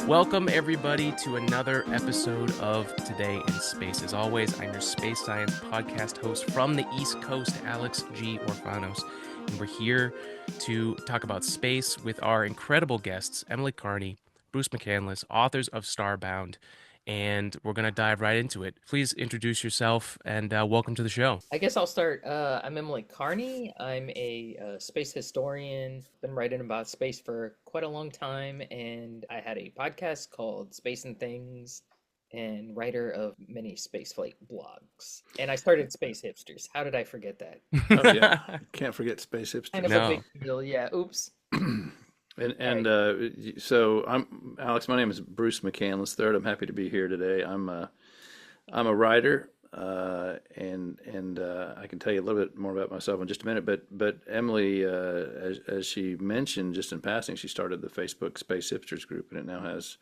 Welcome, everybody, to another episode of Today in Space. As always, I'm your space science podcast host from the East Coast, Alex G. Orfanos. And we're here to talk about space with our incredible guests, Emily Carney, Bruce McCandless, authors of Starbound. And we're going to dive right into it. Please introduce yourself and welcome to the show. I guess I'll start. I'm Emily Carney. I'm a space historian. Been writing about space for quite a long time, and I had a podcast called Space and Things, and writer of many spaceflight blogs. And I started Space Hipsters. How did I forget that? Oh yeah, can't forget space Kind hipsters. of a No. big deal. Yeah. Oops. So I'm Alex. My name is Bruce McCandless III. I'm happy to be here today. I'm a writer, and I can tell you a little bit more about myself in just a minute. But Emily, as she mentioned just in passing, she started the Facebook Space Hipsters group, and it now has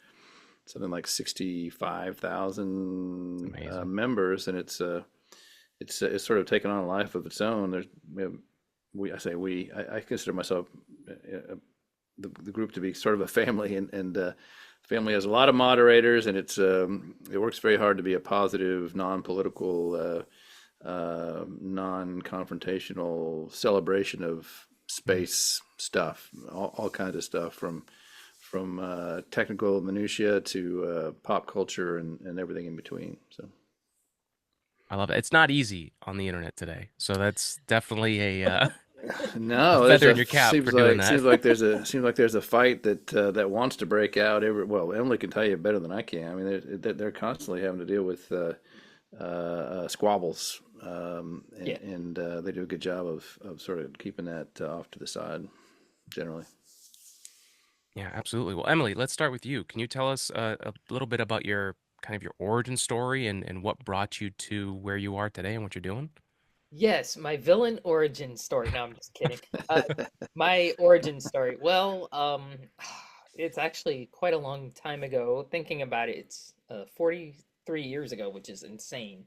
something like 65,000 Amazing. members, and it's sort of taken on a life of its own. I say we. I consider myself the group to be sort of a family, and the family has a lot of moderators, and it works very hard to be a positive, non-political, non-confrontational celebration of space stuff, all kinds of stuff from technical minutia to pop culture and everything in between. So. I love it. It's not easy on the internet today. So that's definitely a No, feather in your cap for doing that. seems like there's a fight that wants to break out. Well, Emily can tell you better than I can. I mean, they're constantly having to deal with squabbles, Yeah. and they do a good job of sort of keeping that off to the side, generally. Yeah, absolutely. Well, Emily, let's start with you. Can you tell us a little bit about your kind of your origin story and what brought you to where you are today and what you're doing? Yes, my villain origin story. No, I'm just kidding. My origin story. Well, it's actually quite a long time ago. Thinking about it, it's 43 years ago, which is insane.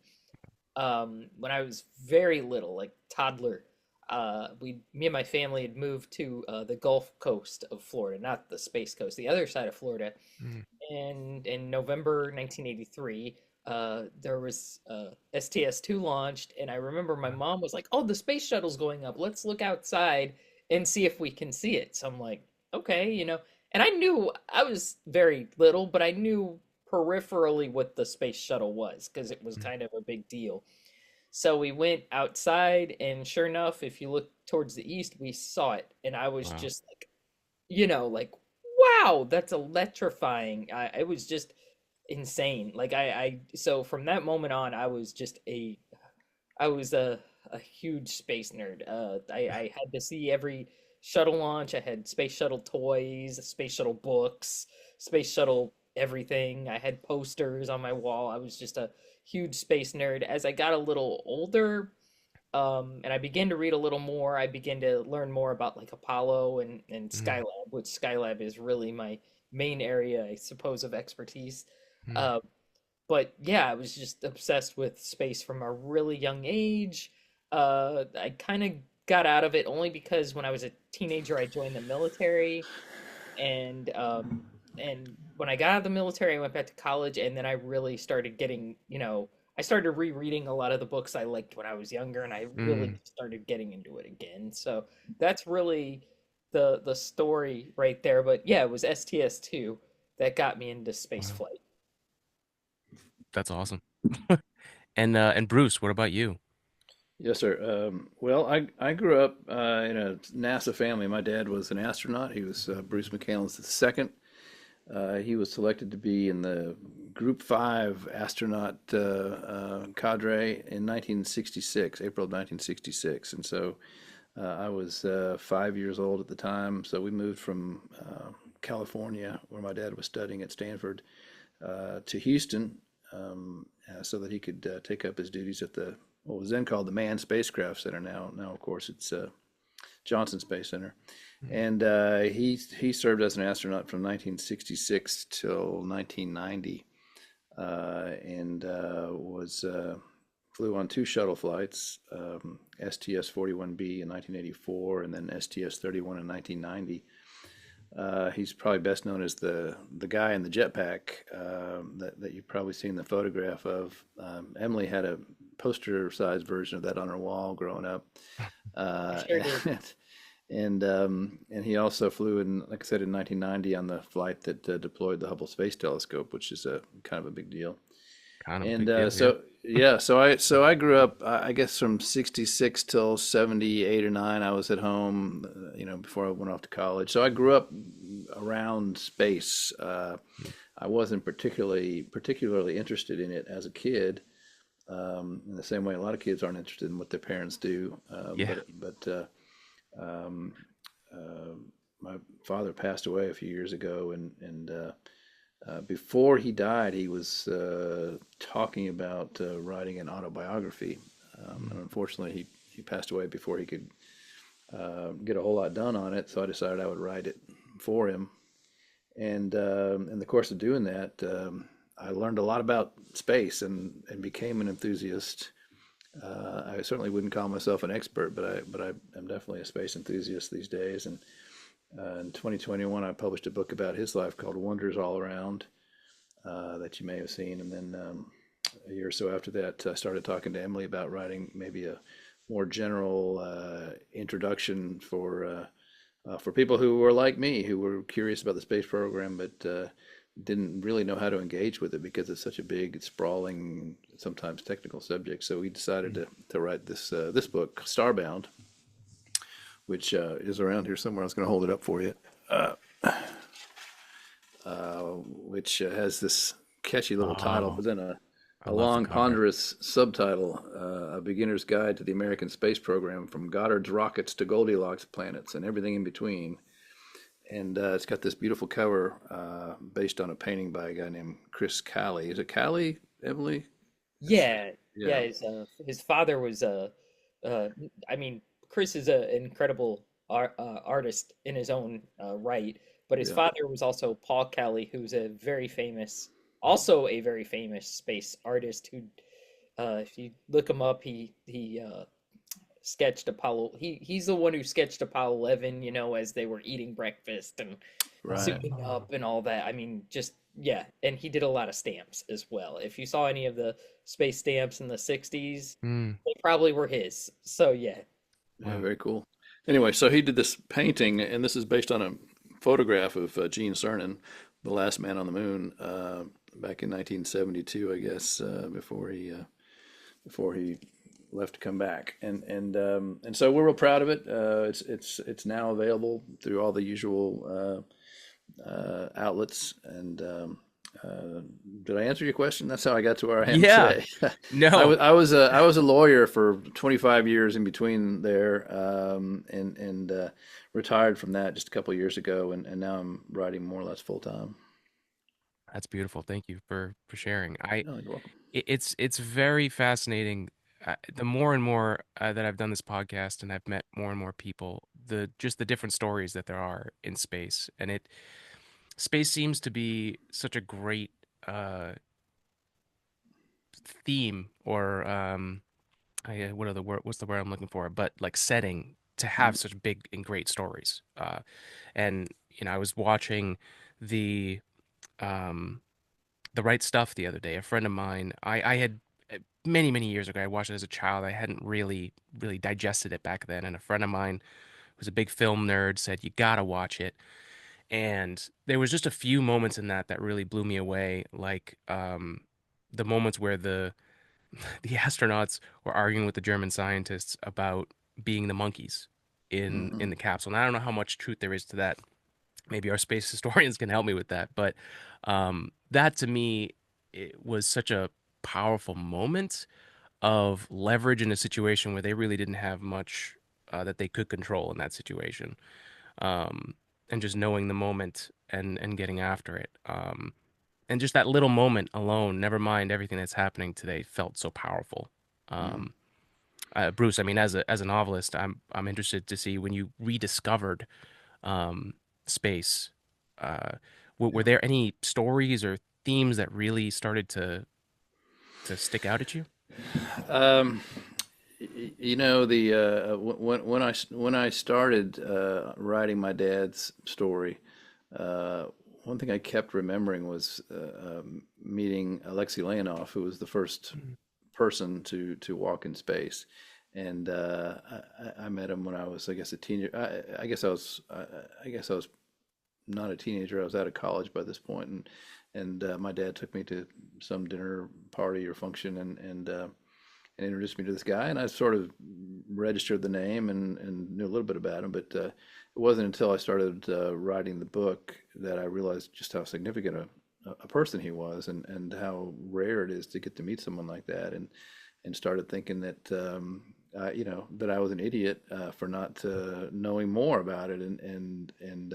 When I was very little, like toddler, me and my family had moved to the Gulf Coast of Florida, not the Space Coast, the other side of Florida. Mm. And in November 1983, there was STS-2 launched, and I remember my mom was like, "Oh, the space shuttle's going up. Let's look outside and see if we can see it." So I'm like, "Okay, you know." And I knew I was very little, but I knew peripherally what the space shuttle was because it was Mm. kind of a big deal. So we went outside, and sure enough, if you look towards the east, we saw it, and I was Wow. just like, like, wow, that's electrifying. It was just insane. Like so from that moment on, I was a huge space nerd. I had to see every shuttle launch. I had space shuttle toys, space shuttle books, space shuttle everything. I had posters on my wall. I was just a huge space nerd. As I got a little older, and I began to read a little more, I began to learn more about like Apollo and Mm. Skylab, which Skylab is really my main area, I suppose, of expertise. Mm. Uh, but yeah, I was just obsessed with space from a really young age. I kind of got out of it only because when I was a teenager, I joined the military, and when I got out of the military, I went back to college, and then I really started getting, I started rereading a lot of the books I liked when I was younger, and I really Mm. started getting into it again. So that's really the story right there. But yeah, it was STS-2 that got me into space Wow. flight. That's awesome. And Bruce, what about you? Yes, sir. Well, I grew up in a NASA family. My dad was an astronaut. He was Bruce McCandless II. He was selected to be in the Group 5 astronaut cadre in 1966, April of 1966. And so I was 5 years old at the time. So we moved from California, where my dad was studying at Stanford, to Houston, so that he could take up his duties at the what was then called the Manned Spacecraft Center. Now of course it's Johnson Space Center, Mm. and he served as an astronaut from 1966 till 1990, and was flew on two shuttle flights, STS-41B in 1984, and then STS-31 in 1990. He's probably best known as the guy in the jetpack that you've probably seen the photograph of. Emily had a poster-sized version of that on her wall growing up, I uh, sure did. and he also flew in, like I said, in 1990 on the flight that deployed the Hubble Space Telescope, which is a kind of a big deal. Kind of a And big deal, yeah. so yeah, so I grew up, I guess from 66 till 78 or 9 I was at home, before I went off to college. So I grew up around space. I wasn't particularly interested in it as a kid, in the same way a lot of kids aren't interested in what their parents do. Yeah. But um, uh, my father passed away a few years ago, and before he died, he was talking about writing an autobiography. And unfortunately, he passed away before he could get a whole lot done on it. So I decided I would write it for him. And in the course of doing that, I learned a lot about space and became an enthusiast. I certainly wouldn't call myself an expert, but I am definitely a space enthusiast these days. And in 2021, I published a book about his life called Wonders All Around, that you may have seen. And then a year or so after that, I started talking to Emily about writing maybe a more general introduction for people who were like me, who were curious about the space program, but didn't really know how to engage with it because it's such a big, sprawling, sometimes technical subject. So we decided to write this book, Starbound, which is around here somewhere. I was going to hold it up for you, which has this catchy little title, but then I a love the long, cover. ponderous subtitle, A Beginner's Guide to the American Space Program, from Goddard's Rockets to Goldilocks Planets and Everything in Between. And it's got this beautiful cover based on a painting by a guy named Chris Calley. Is it Calley, Emily? Yeah, yeah. Yeah, His father was uh, I mean, Chris is an incredible artist in his own right, but his yeah. father was also Paul Kelly, who's also a very famous space artist. Who, if you look him up, he sketched Apollo. He's the one who sketched Apollo 11. As they were eating breakfast and Right. suiting up and all that. I mean, just yeah, and he did a lot of stamps as well. If you saw any of the space stamps in the 60s, Mm, they probably were his. So yeah. Yeah, wow. very cool. Anyway, so he did this painting, and this is based on a photograph of Gene Cernan, the last man on the moon, back in 1972, I guess, before he left to come back, and so we're real proud of it. It's now available through all the usual outlets. And did I answer your question? That's how I got to where I am Yeah. today. No. I was a lawyer for 25 years in between there, and retired from that just a couple of years ago, and now I'm writing more or less full time. That's beautiful. Thank you for sharing. No, you're welcome. It's very fascinating. The more and more that I've done this podcast and I've met more and more people, the different stories that there are in space, and space seems to be such a great uh, theme, or what are the word? What's the word I'm looking for? But like setting to have Mhm. such big and great stories. And I was watching the um, the right stuff the other day. A friend of mine, I had many, many years ago, I watched it as a child. I hadn't really digested it back then. And a friend of mine who's a big film nerd said, "You gotta watch it." And there was just a few moments in that really blew me away. Like the moments where the astronauts were arguing with the German scientists about being the monkeys in Mhm. the capsule. And I don't know how much truth there is to that. Maybe our space historians can help me with that. But that to me, it was such a powerful moment of leverage in a situation where they really didn't have much that they could control in that situation. Um, and just knowing the moment and getting after it. And just that little moment alone, never mind everything that's happening today, felt so powerful. Mhm. Um, Bruce, I mean, as a novelist, I'm interested to see when you rediscovered um, space. Uh, were Yeah. there any stories or themes that really started to stick out at you? Um, the when I started writing my dad's story, uh, one thing I kept remembering was meeting Alexei Leonov, who was the first Mm. person to walk in space. And I met him when I was, I guess, a teenager. I guess I was not a teenager. I was out of college by this point, and my dad took me to some dinner party or function, and introduced me to this guy, and I sort of registered the name and knew a little bit about him, but it wasn't until I started writing the book that I realized just how significant a person he was, and how rare it is to get to meet someone like that, and started thinking that that I was an idiot for not knowing more about it, and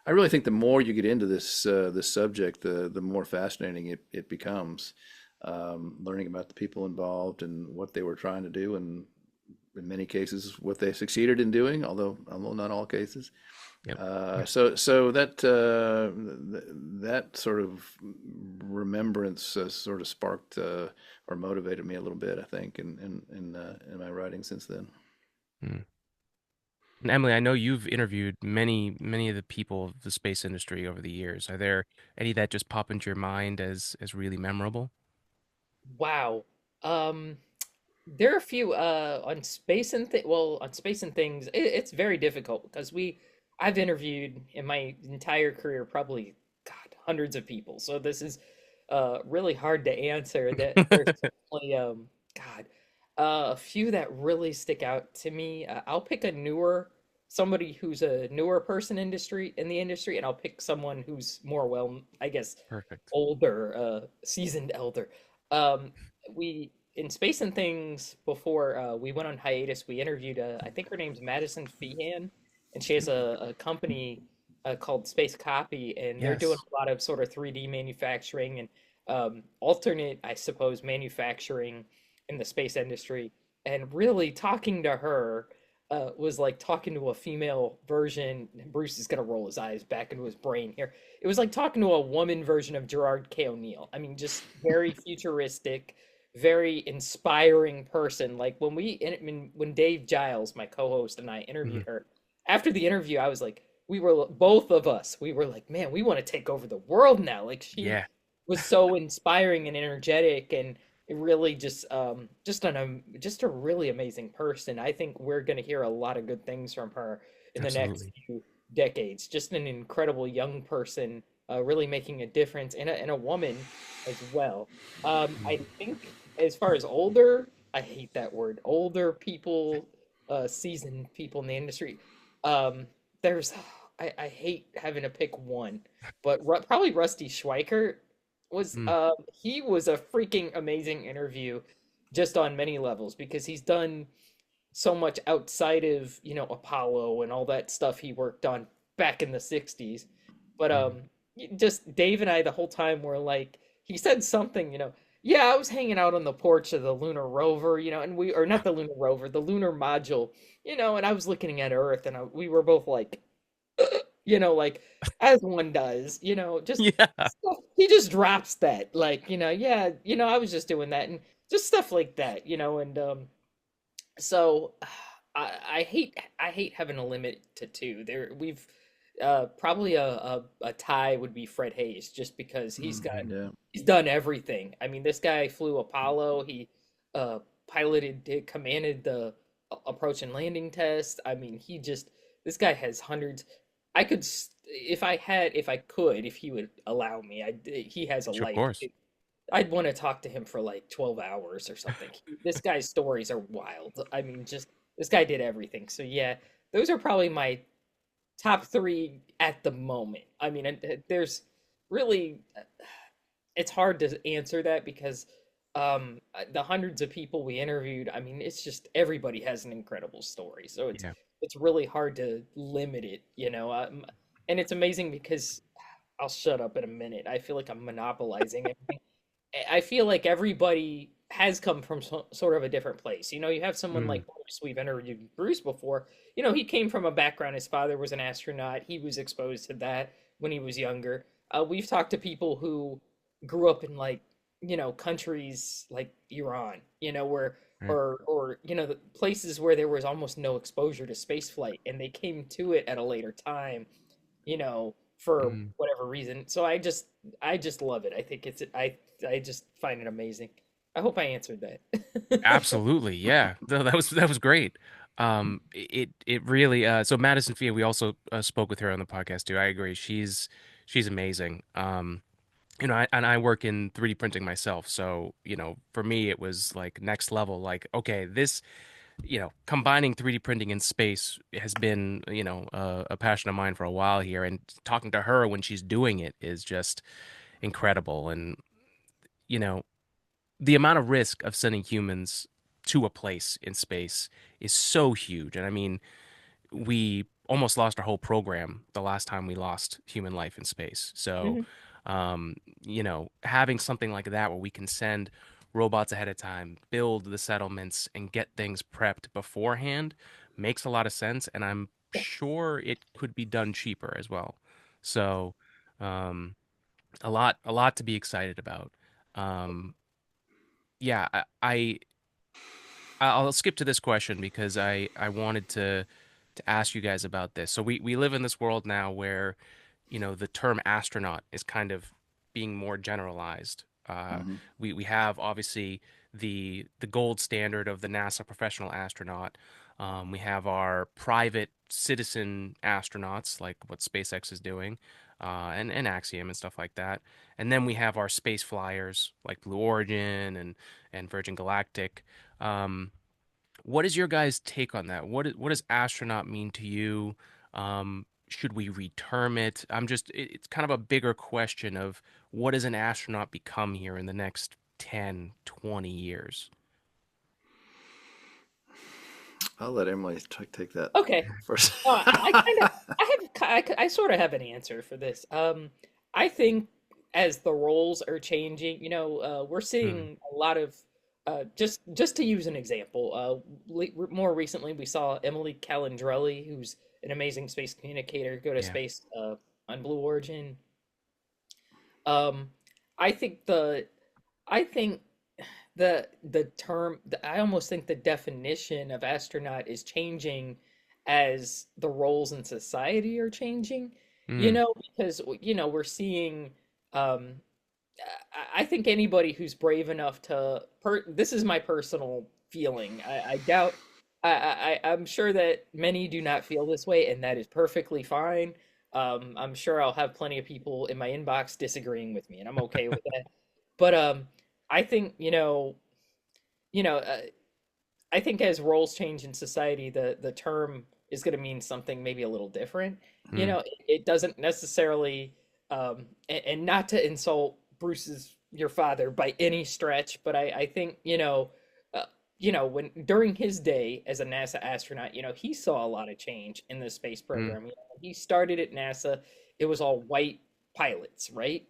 I really think the more you get into this subject, the more fascinating it becomes. Learning about the people involved and what they were trying to do, and in many cases what they succeeded in doing, although not all cases. Yep. So that sort of remembrance sort of sparked or motivated me a little bit, I think, in my writing since then. Mm. And Emily, I know you've interviewed many of the people of the space industry over the years. Are there any that just pop into your mind as really memorable? Wow. Um, there are a few on space and on space and things. It's very difficult because I've interviewed in my entire career probably God hundreds of people. So this is really hard to answer. That there's certainly God a few that really stick out to me. I'll pick somebody who's a newer person in the industry, and I'll pick someone who's more well, I guess, Perfect. older, seasoned elder. Um, we in Space and Things before we went on hiatus. We interviewed, I think her name's Madison Feehan, and she has a company called Space Copy, and they're doing Yes. a lot of sort of 3D manufacturing and alternate, I suppose, manufacturing in the space industry. And really talking to her was like talking to a female version. Bruce is gonna roll his eyes back into his brain here. It was like talking to a woman version of Gerard K. O'Neill. I mean, just very futuristic, very inspiring person. Like when Dave Giles, my co-host, and I Mhm. interviewed her, after the interview, I was like, we were both of us, we were like, man, we want to take over the world now. Like she Yeah, was so inspiring and energetic, and it really just a really amazing person. I think we're going to hear a lot of good things from her in the next absolutely. few decades. Just an incredible young person, really making a difference, and a woman as well. Mm. I think as far as older, I hate that word, older people, seasoned people in the industry. Um, there's I hate having to pick one, but probably Rusty Schweiker was Mm. he was a freaking amazing interview just on many levels because he's done so much outside of, Apollo and all that stuff he worked on back in the 60s. But Mhm. just Dave and I the whole time were like, he said something, yeah, I was hanging out on the porch of the lunar rover, and or not the lunar rover, the lunar module, and I was looking at Earth, and we were both like, like as one does, just Yeah. stuff. He just drops that, like, yeah, I was just doing that, and just stuff like that, and so I hate having a limit to two. We've probably a tie would be Fred Hayes, just because Yeah. he's done everything. I mean, this guy flew Apollo. He uh commanded the approach and landing test. I mean, this guy has hundreds. If I could, if he would allow me, he has a Sure, of life. course. I'd want to talk to him for like 12 hours or something. This guy's stories are wild. I mean, just this guy did everything. So yeah, those are probably my top three at the moment. I mean, there's really, it's hard to answer that because the hundreds of people we interviewed, I mean, it's just everybody has an incredible story. So Yeah. it's really hard to limit it, and it's amazing because I'll shut up in a minute. I feel like I'm monopolizing it. I feel like everybody has come from sort of a different place. You have someone Mm. like Bruce. We've interviewed Bruce before. He came from a background. His father was an astronaut. He was exposed to that when he was younger. We've talked to people who grew up in like, countries like Iran, where Right. or the places where there was almost no exposure to space flight, and they came to it at a later time. You know, for Mhm. whatever reason. So I just love it. I think I just find it amazing. I hope I answered that. Absolutely, yeah. That was great. It really so Madison Fia, we also spoke with her on the podcast too. I agree. She's amazing. And I work in 3D printing myself, so for me it was like next level. Like, okay, this combining 3D printing in space has been a passion of mine for a while here, and talking to her when she's doing it is just incredible. And you know, the amount of risk of sending humans to a place in space is so huge. And I mean, we almost lost our whole program the last time we lost human life in space. So, Mhm. having something like that where we can send robots ahead of time, build the settlements, and get things prepped beforehand makes a lot of sense. And I'm Yeah. sure it could be done cheaper as well. So, um, a lot to be excited about. Um, yeah, I'll skip to this question because I wanted to ask you guys about this. So we live in this world now where, the term astronaut is kind of being more generalized. Hmm. We have obviously the gold standard of the NASA professional astronaut. We have our private citizen astronauts, like what SpaceX is doing, and Axiom and stuff like that. And then we have our space flyers like Blue Origin and Virgin Galactic. Um, what is your guys' take on that? What does astronaut mean to you? Should we reterm it? It's kind of a bigger question of what does an astronaut become here in the next 10, 20 years? I'll let Emily take that Okay. first. I kind of, I sort of have an answer for this. I think as the roles are changing, we're Mm, seeing a lot of, just to use an example, more recently we saw Emily Calandrelli, who's an amazing space communicator, go to yeah. space, on Blue Origin. Um, I think the, I think the term I almost think the definition of astronaut is changing as the roles in society are changing, Mm, because we're seeing, um I think anybody who's brave enough to this is my personal feeling. I doubt I'm sure that many do not feel this way, and that is perfectly fine. I'm sure I'll have plenty of people in my inbox disagreeing with me, and I'm okay with that. But I think you know, uh, I think as roles change in society, the term is going to mean something maybe a little different. mm, It doesn't necessarily, and not to insult Bruce's your father by any stretch, but I think uh, when during his day as a NASA astronaut, he saw a lot of change in the space mm, program. When he started at NASA, it was all white pilots, right?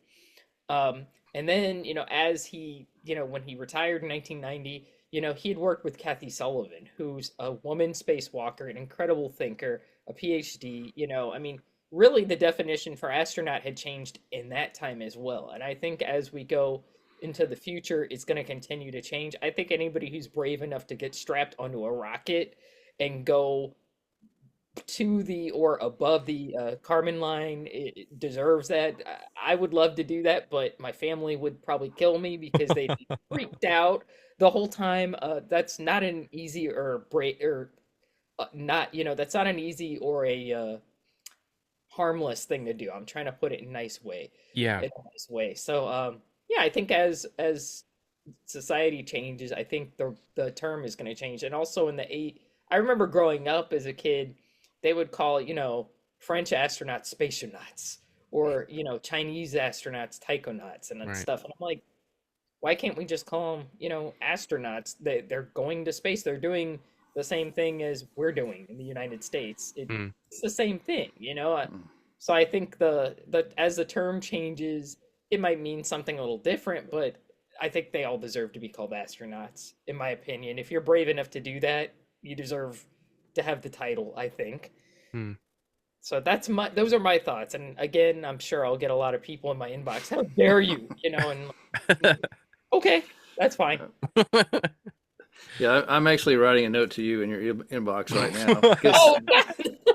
And then, as when he retired in 1990, he had worked with Kathy Sullivan, who's a woman spacewalker, an incredible thinker, a PhD. I mean, really the definition for astronaut had changed in that time as well. And I think as we go into the future, it's going to continue to change. I think anybody who's brave enough to get strapped onto a rocket and go to the or above the Kármán line it deserves that. I would love to do that, but my family would probably kill me because they'd be freaked out the whole time. That's not an easy or break or not. That's not an easy or a harmless thing to do. I'm trying to put it in a nice way, yeah. in a nice way. So yeah, I think as society changes, I think the term is going to change. And also in the eight, I remember growing up as a kid, they would call French astronauts spatialnauts, or Chinese astronauts taikonauts and Right. stuff. And I'm like, why can't we just call them astronauts? They're going to space. They're doing the same thing as we're doing in the United States. Mm, It's the same thing. So I think the as the term changes, it might mean something a little different, but I think they all deserve to be called astronauts, in my opinion. If you're brave enough to do that, you deserve to have the title, I think. mm. So those are my thoughts. And again, I'm sure I'll get a lot of people in my inbox. How dare you? And okay, that's fine. Yeah, I'm actually writing a note to you in your inbox right now because Oh,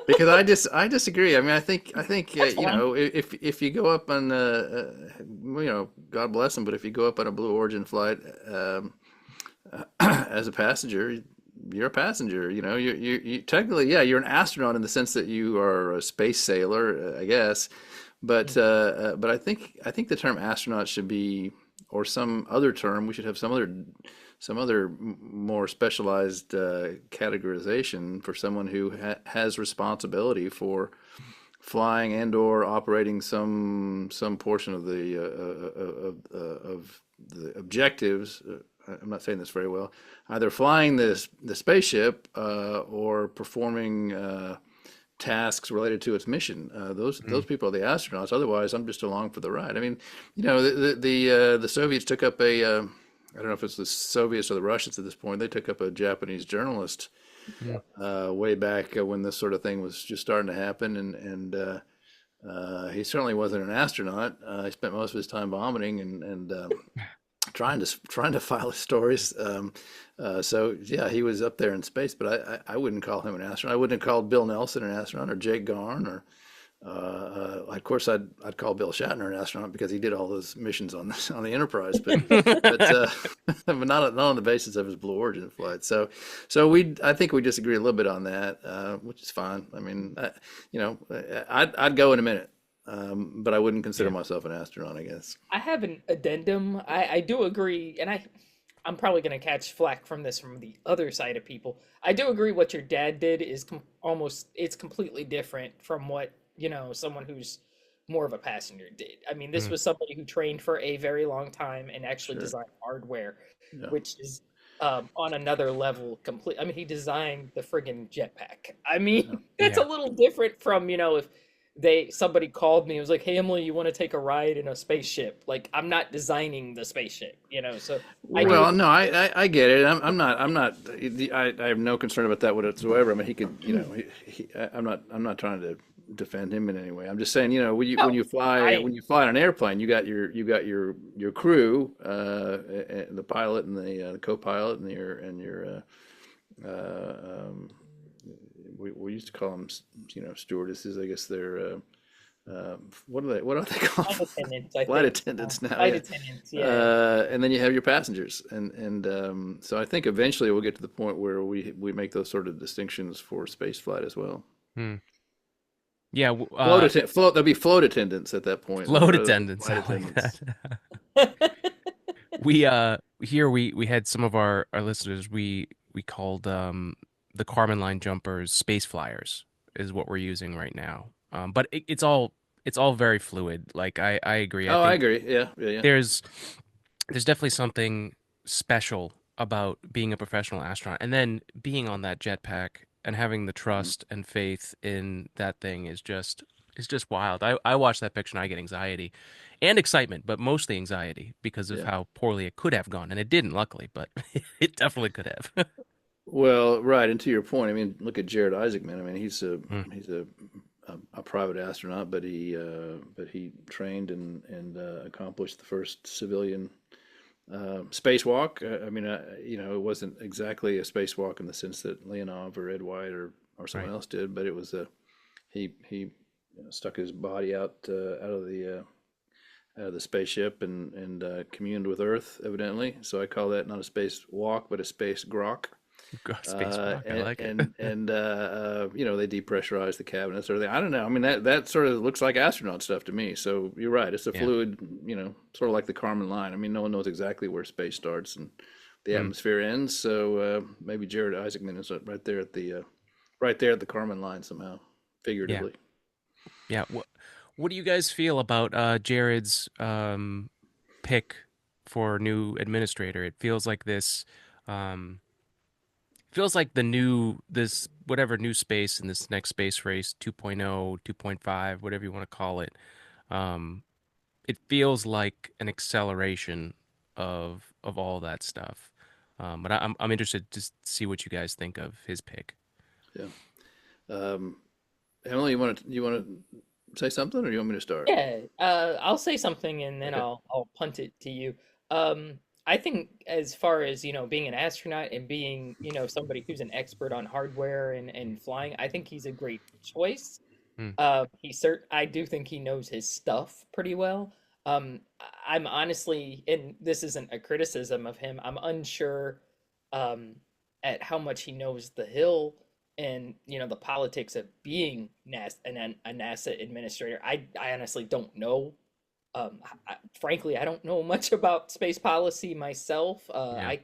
Because I disagree. I mean, I think That's you fine. know, if you go up on God bless them, but if you go up on a Blue Origin flight as a passenger, you're a passenger. You know, you technically, yeah, you're an astronaut in the sense that you are a space sailor, I guess. But I think the term astronaut should be, or some other term. We should have some other more specialized categorization for someone who has responsibility for flying and or operating some portion of the objectives. I'm not saying this very well. Either flying the spaceship or performing tasks related to its mission. Those Mm. people are the astronauts. Otherwise, I'm just along for the ride. I mean, the Soviets took up a I don't know if it's the Soviets or the Russians at this point. They took up a Japanese journalist Mm. way back when this sort of thing was just starting to happen, and he certainly wasn't an astronaut. He spent most of his time vomiting and trying to file his stories. So yeah, he was up there in space, but I wouldn't call him an astronaut. I wouldn't have called Bill Nelson an astronaut or Jake Garn or of course I'd call Bill Shatner an astronaut because he did all those missions on the Enterprise, but but not on the basis of his Blue Origin flight. So I think we disagree a little bit on that, which is fine. I mean, I'd go in a minute. But I wouldn't consider Yeah. myself an astronaut, I guess. I have an addendum. I do agree, and I'm probably gonna catch flack from this from the other side of people. I do agree what your dad did is almost it's completely different from what someone who's more of a passenger did. I mean, this Mm. was somebody who trained for a very long time and actually Sure. designed hardware, Yeah. which is on another level. Complete. I mean, he designed the friggin' jetpack. I Yeah. mean, that's a Yeah. little different from if somebody called me and was like, "Hey Emily, you want to take a ride in a spaceship?" Like, I'm not designing the spaceship. So I do Well, no, I get it. I'm not. I have no concern about that whatsoever. I mean, he could, I'm not trying to defend him in any way. I'm just saying, when you when no, you fly I when you fly on an airplane, you got your crew, the pilot and the co-pilot and your we used to call them, stewardesses. I guess they're what are they called? flight attendants, I Flight think. attendants now, Flight yeah. attendants, yeah. And then you have your passengers, and so I think eventually we'll get to the point where we make those sort of distinctions for space flight as well. Mm. Yeah. There'll be float attendants at that point Float rather than attendants. flight I like that. attendants. We here we had some of our listeners. We called the Carmen line jumpers space flyers is what we're using right now. But it's all very fluid. Like I agree. I Oh, I think agree. Yeah, yeah, yeah. there's there's definitely something special about being a professional astronaut and then being on that jetpack and having the Mhm. trust and faith in that thing is just wild. I watch that picture and I get anxiety and excitement, but mostly anxiety because of Yeah. how poorly it could have gone. And it didn't, luckily, but it definitely could have. Well, right, and to your point, I mean, look at Jared Isaacman. I mean, Mm. he's a private astronaut, but he trained and accomplished the first civilian spacewalk. I mean, it wasn't exactly a spacewalk in the sense that Leonov or Ed White or someone Right. else did, but it was he stuck his body out of the spaceship and communed with Earth, evidently. So I call that not a spacewalk, but a space grok. Spacewalk. I like it. They depressurize the cabin and sort of thing. I don't know. I mean, that sort of looks like astronaut stuff to me. So you're right. It's a Yeah. fluid, sort of like the Kármán line. I mean, no one knows exactly where space starts and the Mm. atmosphere ends. So maybe Jared Isaacman is right there at the Kármán line somehow, Yeah. figuratively. Yeah. What do you guys feel about Jared's pick for new administrator? It um feels like the new this whatever new space in this next space race 2.0, 2.5, whatever you want to call it. Um it feels like an acceleration of all that stuff. But I'm interested to see what you guys think of his pick. Yeah. Um, Emily, you want to say something, or do you want me to start? Yeah, I'll say something and then Okay. I'll punt it to you. Um, I think as far as, being an astronaut and being, somebody who's an expert on hardware and flying, I think he's a great choice. Hmm. I do think he knows his stuff pretty well. I'm honestly, and this isn't a criticism of him, I'm unsure um, at how much he knows the Hill and, the politics of being a NASA administrator. I honestly don't know. Frankly, I don't know much about space policy myself. Yeah. I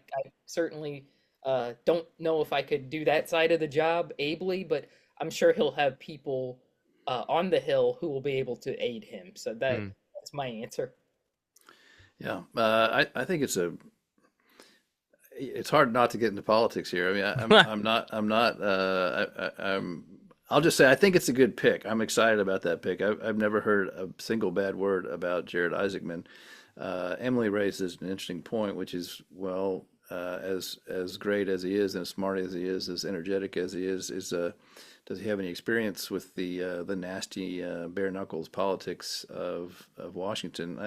certainly don't know if I could do that side of the job ably, but I'm sure he'll have people on the Hill who will be able to aid him. So Hmm. that's my answer. Yeah, I think it's hard not to get into politics here. I mean, I'm not. I'll just say I think it's a good pick. I'm excited about that pick. I've never heard a single bad word about Jared Isaacman. Emily raises an interesting point, which is, well, as great as he is, and as smart as he is, as energetic as he is does he have any experience with the nasty bare knuckles politics of Washington?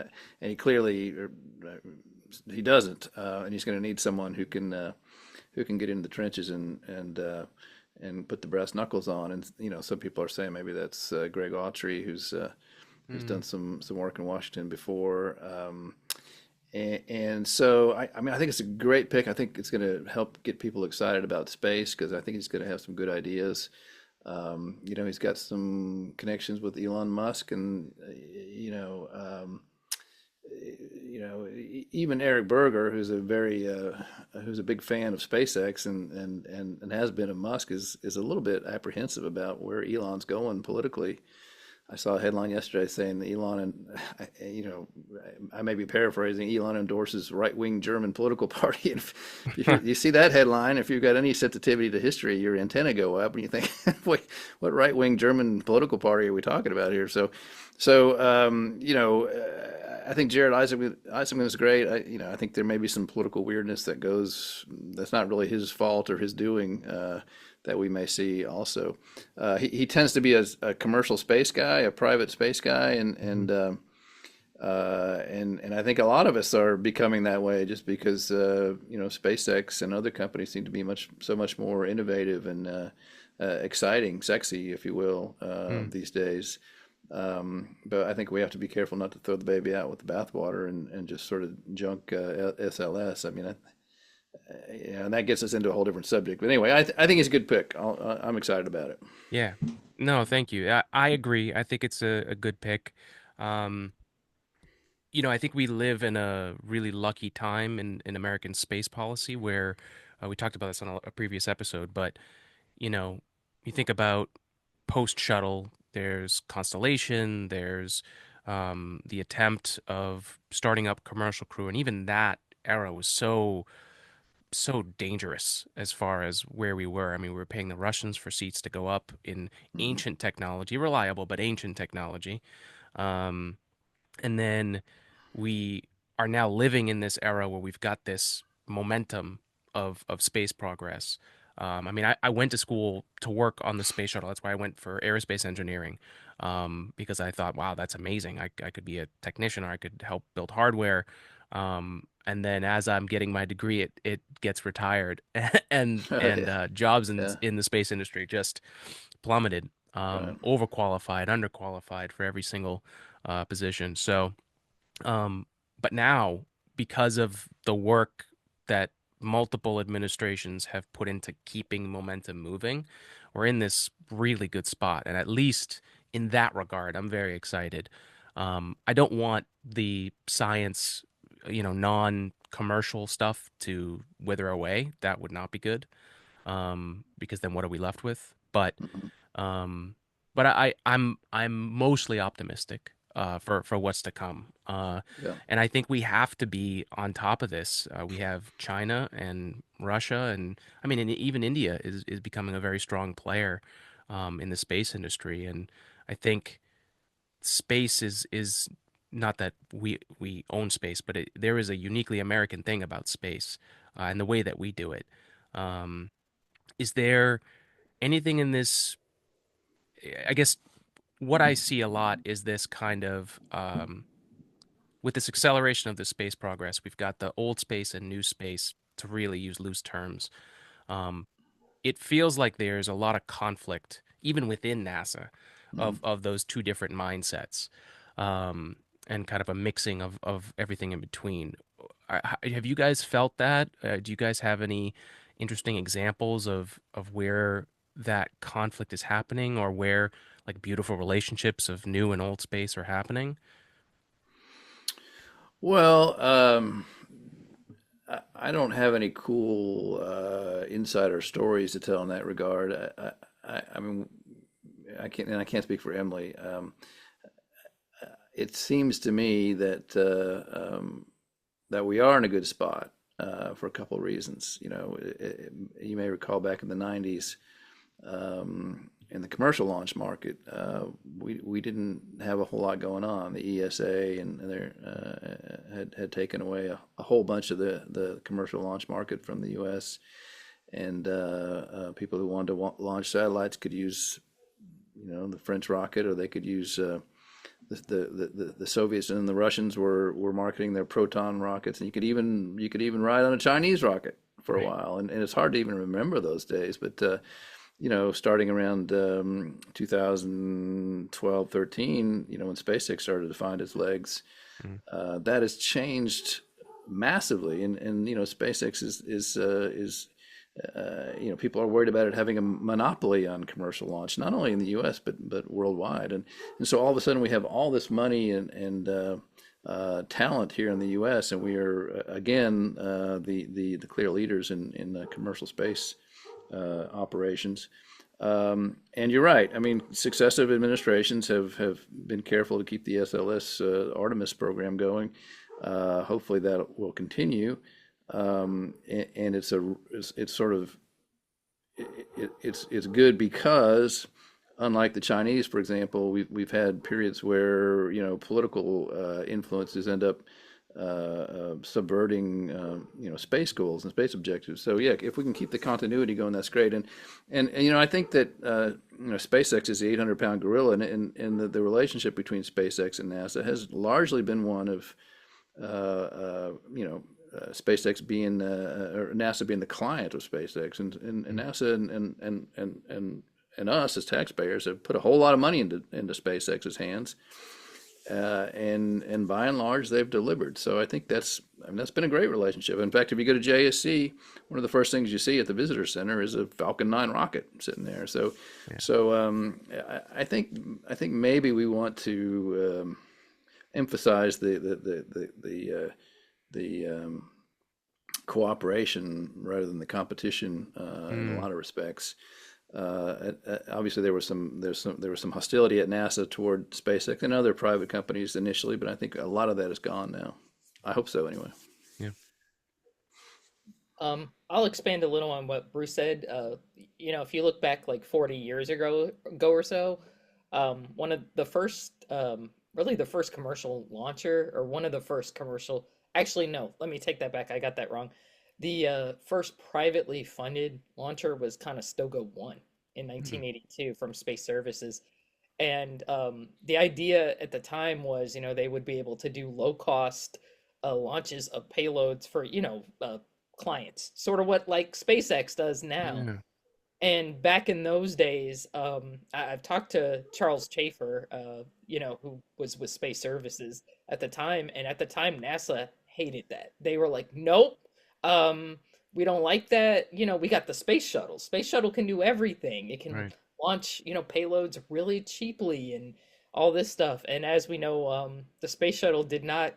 And he clearly he doesn't, and he's going to need someone who can get into the trenches and put the brass knuckles on. And some people are saying maybe that's Greg Autry, who's Hmm. done some work in Washington before. And so I mean I think it's a great pick. I think it's going to help get people excited about space because I think he's going to have some good ideas. He's got some connections with Elon Musk, and even Eric Berger, who's a big fan of SpaceX and has been of Musk, is a little bit apprehensive about where Elon's going politically. I saw a headline yesterday saying that Elon and I may be paraphrasing. Elon endorses right-wing German political party. And if you see that headline, if you've got any sensitivity to history, your antenna go up and you think, "Wait, what right-wing German political party are we talking about here?" I think Jared Isaacman is great. I think there may be some political weirdness that's not really his fault or his doing. That we may see also. He tends to be a commercial space guy, a private space guy, and I think a lot of us are becoming that way just because SpaceX and other companies seem to be so much more innovative and exciting, sexy, if you will, Hmm. these days. But I think we have to be careful not to throw the baby out with the bathwater and just sort of junk SLS. I mean, yeah, and that gets us into a whole different subject. But anyway, I think it's a good pick. I'm excited about it. Yeah. No, thank you. I agree. I think it's a good pick. Um, I think we live in a really lucky time in American space policy where we talked about this on a previous episode, but you know, you think about post shuttle, there's Constellation, there's the attempt of starting up commercial crew, and even that era was so dangerous as far as where we were. I mean, we were paying the Russians for seats to go up in Hmm. ancient technology, reliable but ancient technology. Um, and then we are now living in this era where we've got this momentum of space progress. I mean, I went to school to work on the space shuttle. That's why I went for aerospace engineering, because I thought, wow, that's amazing. I could be a technician or I could help build hardware. And then as I'm getting my degree, it gets retired, and Yeah, jobs yeah, in the space industry just plummeted. right. Overqualified, underqualified for every single position. So. Um, but now, because of the work that multiple administrations have put into keeping momentum moving, we're in this really good spot. And at least in that regard, I'm very excited. I don't want the science, non-commercial stuff to wither away. That would not be good, because then what are we left with? Mhm. Um, but I'm mostly optimistic for what's to come. Yeah. And I think we have to be on top of this. We have China and Russia, and I mean, and even India is becoming a very strong player in the space industry. And I think space is not that we own space, but there is a uniquely American thing about space and the way that we do it. Um, is there anything in this? I guess what I see a lot is this kind of with this acceleration of the space progress, we've got the old space and new space, to really use loose terms. Um, it feels like there's a lot of conflict, even within NASA, Mm. of those two different mindsets, um, and kind of a mixing of everything in between. Have you guys felt that? Do you guys have any interesting examples of where that conflict is happening, or where like beautiful relationships of new and old space are happening? Well, I don't have any cool insider stories to tell in that regard. I mean, I can't speak for Emily. It seems to me that we are in a good spot for a couple of reasons. You may recall back in the '90s, in the commercial launch market, we didn't have a whole lot going on. The ESA and their had taken away a whole bunch of the commercial launch market from the U.S. And people who wanted to launch satellites could use, the French rocket, or they could use the Soviets, and the Russians were marketing their proton rockets, and you could even ride on a Chinese rocket for a Right. while, and it's hard to even remember those days, but starting around 2012, 13, when SpaceX started to find its legs, Mm. that has changed massively, and SpaceX is people are worried about it having a monopoly on commercial launch, not only in the U.S. but worldwide, and so all of a sudden we have all this money and talent here in the U.S., and we are again the clear leaders in commercial space operations. And you're right. I mean, successive administrations have been careful to keep the SLS Artemis program going. Hopefully that will continue. And it's sort of it's good because, unlike the Chinese, for example, we've had periods where political influences end up subverting space goals and space objectives. So yeah, if we can keep the continuity going, that's great. And I think that SpaceX is the 800-pound gorilla, and the relationship between SpaceX and NASA has largely been one of SpaceX being or NASA being the client of SpaceX, and NASA and us as taxpayers have put a whole lot of money into SpaceX's hands, and by and large they've delivered. So I think that's been a great relationship. In fact, if you go to JSC, one of the first things you see at the visitor center is a Falcon 9 rocket sitting there. So Yeah. I think maybe we want to emphasize the cooperation rather than the competition in a Mm. lot of respects. Obviously, there was some hostility at NASA toward SpaceX and other private companies initially, but I think a lot of that is gone now. I hope so, anyway. Yeah. I'll expand a little on what Bruce said. If you look back like 40 years ago or so, one of the first, really the first commercial launcher, or one of the first commercial, actually, no, let me take that back. I got that wrong. The first privately funded launcher was Conestoga 1 in Mm. 1982 from Space Services. And the idea at the time was, they would be able to do low cost launches of payloads for, clients, sort of what like SpaceX does now. Yeah. And back in those days, I've talked to Charles Chafer, who was with Space Services at the time, and at the time NASA hated that. They were like, "Nope, um, we don't like that. We got the Space Shuttle. Space Shuttle can do everything. It can Right. launch, payloads really cheaply and all this stuff." And as we know, the Space Shuttle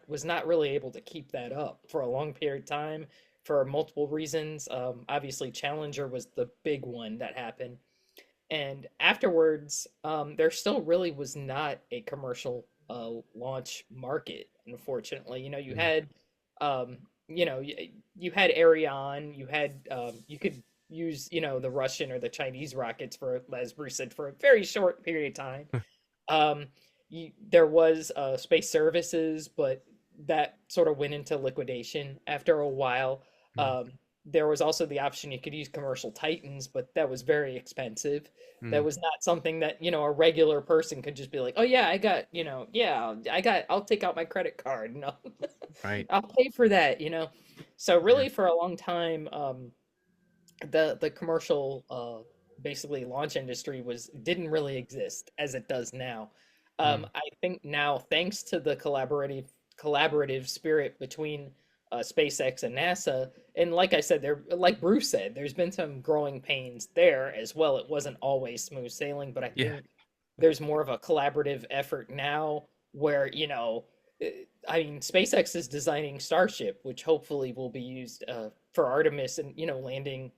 was not really able to keep that up for a long period of time for multiple reasons. Obviously, Challenger was the big one that happened. And afterwards, there still really was not a commercial launch market, unfortunately. Mm. Um, you had Ariane, you could use, the Russian or the Chinese rockets for, as Bruce said, for a very short period of time. Um, there was Space Services, but that sort of went into liquidation after a while. Mm. Um, there was also the option you could use commercial Titans, but that was very expensive. That Mm, was not something that, a regular person could just be like, oh yeah, I got, yeah, I'll take out my credit card. No, right. I'll pay for that, So Yeah. really for a long time, the commercial basically launch industry didn't really exist as it does now. Mm, I think now, thanks to the collaborative spirit between SpaceX and NASA, and like I said, like Bruce said, there's been some growing pains there as well. It wasn't always smooth sailing, but I yeah. think there's more of a collaborative effort now where, I mean, SpaceX is designing Starship, which hopefully will be used for Artemis and, landing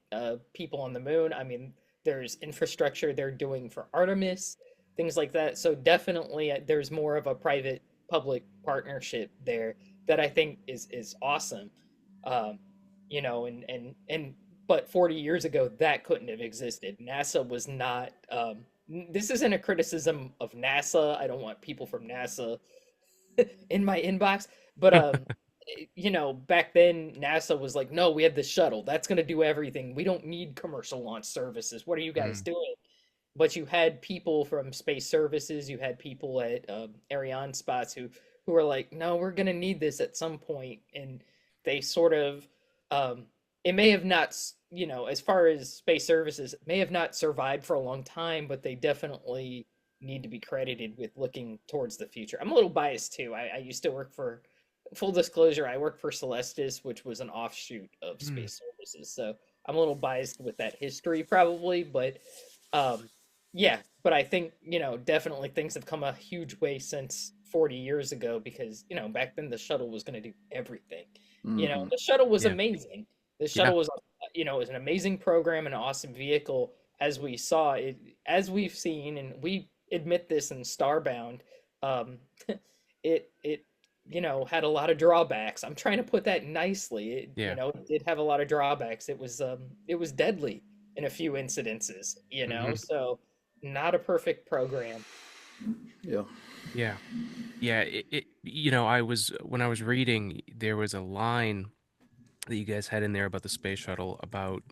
people on the moon. I mean, there's infrastructure they're doing for Artemis, things like that. So definitely there's more of a private public partnership there that I think is awesome. Um, and but 40 years ago that couldn't have existed. NASA was not this isn't a criticism of NASA. I don't want people from NASA in my inbox. But back then NASA was like, no, we have the shuttle. That's gonna do everything. We don't need commercial launch services. What are you guys Mm, doing? But you had people from space services, you had people at Ariane spots who were like, no, we're gonna need this at some point, and they sort of um, it may have not, as far as space services, it may have not survived for a long time, but they definitely need to be credited with looking towards the future. I'm a little biased too. I used to work for, full disclosure, I worked for Celestis, which was an offshoot of mm, space services. So I'm a little biased with that history probably, but um, yeah, but I think, definitely things have come a huge way since 40 years ago because, back then the shuttle was going to do everything. Hmm. The shuttle was yeah. amazing. The Yeah. shuttle was, was an amazing program and an awesome vehicle as we saw it, as we've seen, and we admit this in Starbound. Um, it had a lot of drawbacks. I'm trying to put that nicely. Yeah. It did have a lot of drawbacks. It was deadly in a few incidences, Hmm. so not a perfect program. Yeah. Yeah. Yeah. I was when I was reading, there was a line that you guys had in there about the space shuttle, about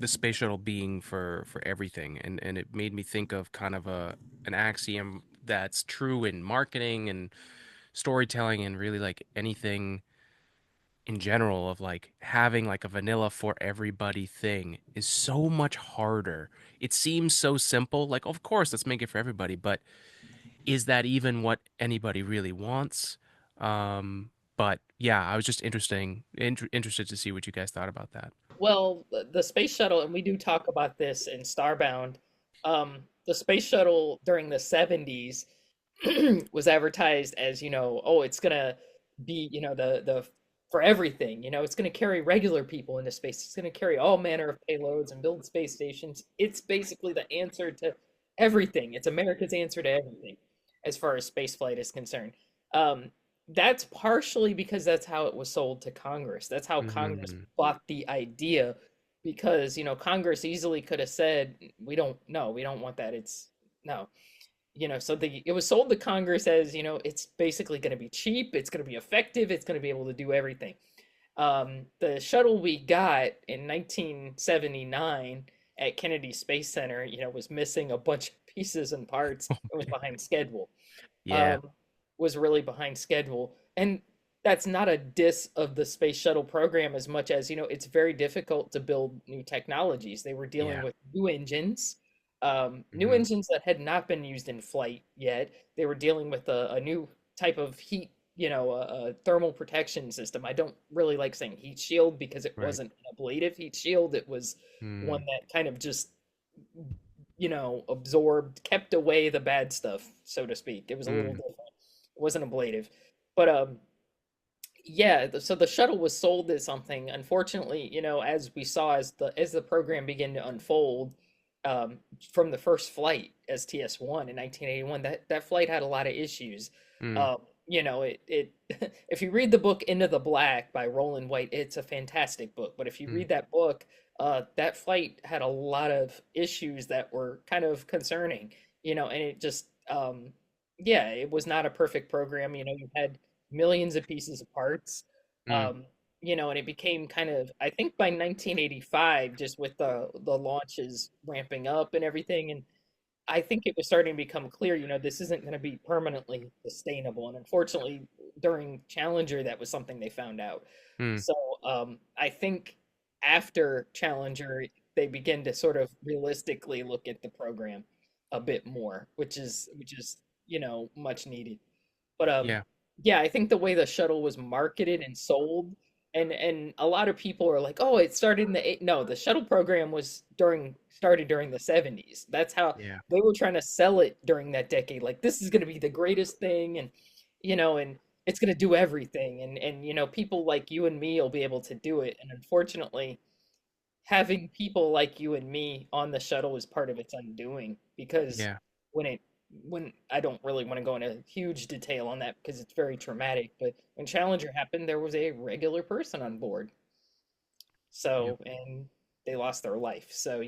the space shuttle being for everything, and it made me think of kind of an axiom that's true in marketing and storytelling and really like anything in general, of like having like a vanilla for everybody thing is so much harder. It seems so simple, like of course let's make it for everybody, but is that even what anybody really wants? But yeah, I was just interested to see what you guys thought about that. Well, the space shuttle, and we do talk about this in Starbound. The space shuttle during the 70s was advertised as, oh, it's gonna be, the for everything, it's gonna carry regular people into space. It's gonna carry all manner of payloads and build space stations. It's basically the answer to everything. It's America's answer to everything as far as space flight is concerned. Um, that's partially because that's how it was sold to Congress. That's how Congress Mm, bought the idea because, Congress easily could have said, we don't, no, we don't want that. It's no, so it was sold to Congress as, it's basically going to be cheap, it's going to be effective, it's going to be able to do everything. The shuttle we got in 1979 at Kennedy Space Center, was missing a bunch of pieces and parts. It was behind schedule. yeah. Um, was really behind schedule, and that's not a diss of the space shuttle program as much as, it's very difficult to build new technologies. They were dealing Yeah. with new Hmm. engines that had not been used in flight yet. They were dealing with a new type of heat, a thermal protection system. I don't really like saying heat shield because it Right. wasn't an ablative heat shield. It was one Mm, that kind of just, absorbed, kept away the bad stuff, so to speak. It was a little mm, different. It wasn't ablative, but yeah. So the shuttle was sold as something. Unfortunately, as we saw as the program began to unfold, um, from the first flight, STS-1 in 1981, that flight had a lot of issues. mm, Um, it if you read the book Into the Black by Roland White, it's a fantastic book. But if you mm. read that book, that flight had a lot of issues that were kind of concerning. And it just yeah, it was not a perfect program. You had millions of pieces of parts. Mm. Um, and it became kind of, I think by 1985, just with the launches ramping up and everything, and I think it was starting to become clear, this isn't going to be permanently sustainable. And unfortunately, during Challenger, that was something they found out. Hmm. So I think after Challenger, they begin to sort of realistically look at the program a bit more, which is much needed. But Yeah. yeah, I think the way the shuttle was marketed and sold, and a lot of people are like, "Oh, it started in the eight." No, the shuttle program was during started during the 70s. That's how Yeah. they were trying to sell it during that decade. Like this is going to be the greatest thing, and it's going to do everything, and people like you and me will be able to do it. And unfortunately, having people like you and me on the shuttle is part of its undoing because Yeah. when it when I don't really want to go into huge detail on that because it's very traumatic, but when Challenger happened, there was a regular person on board. Yep. So, and they lost their life. So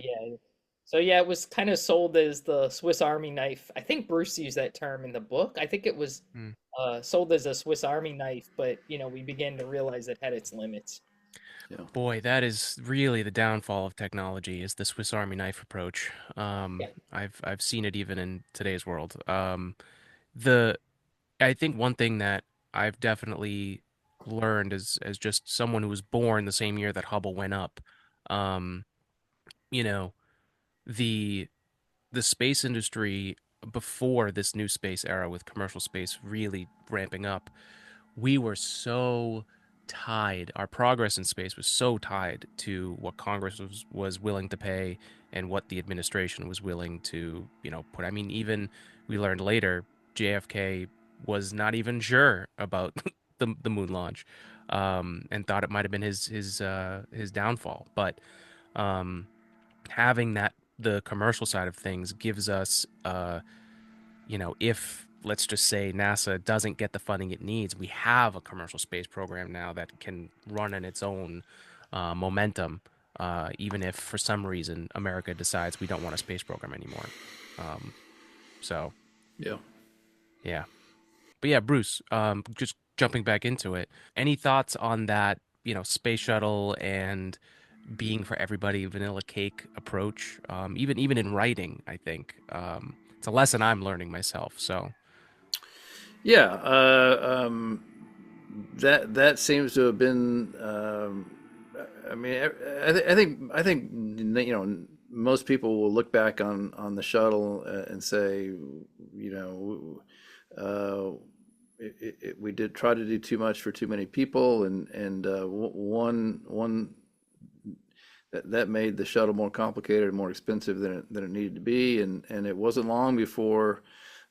yeah, it was kind of sold as the Swiss Army knife. I think Bruce used that term in the book. I think it was Hmm. sold as a Swiss Army knife, but we began to realize it had its limits. Yeah. Boy, that is really the downfall of technology is the Swiss Army knife approach. Yeah, I've seen it even in today's world. The I think one thing that I've definitely learned as just someone who was born the same year that Hubble went up, um, you know, the the space industry before this new space era with commercial space really ramping up, we were so tied. Our progress in space was so tied to what Congress was willing to pay and what the administration was willing to, put. I mean, even we learned later, JFK was not even sure about the moon launch, and thought it might have been his downfall. But um, having that the commercial side of things gives us if let's just say NASA doesn't get the funding it needs, we have a commercial space program now that can run in its own momentum, even if for some reason America decides we don't want a space program anymore. Um, so, Yeah. yeah. But yeah, Bruce, just jumping back into it, any thoughts on that, space shuttle and being for everybody vanilla cake approach, even in writing, I think. It's a lesson I'm learning myself. So, Yeah. That seems to have been. I mean, I think most people will look back on the shuttle and say, you know, we did try to do too much for too many people, and one that made the shuttle more complicated and more expensive than it needed to be, and it wasn't long before.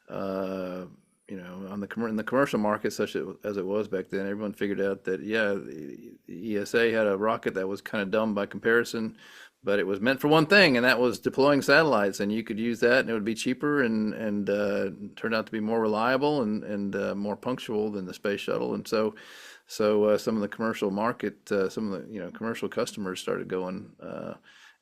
Uh, in the commercial market, such as it was back then, everyone figured out that yeah, the ESA had a rocket that was kind of dumb by comparison, but it was meant for one thing, and that was deploying satellites, and you could use that, and it would be cheaper and turned out to be more reliable and more punctual than the space shuttle, and so some of the commercial market, some of the commercial customers started going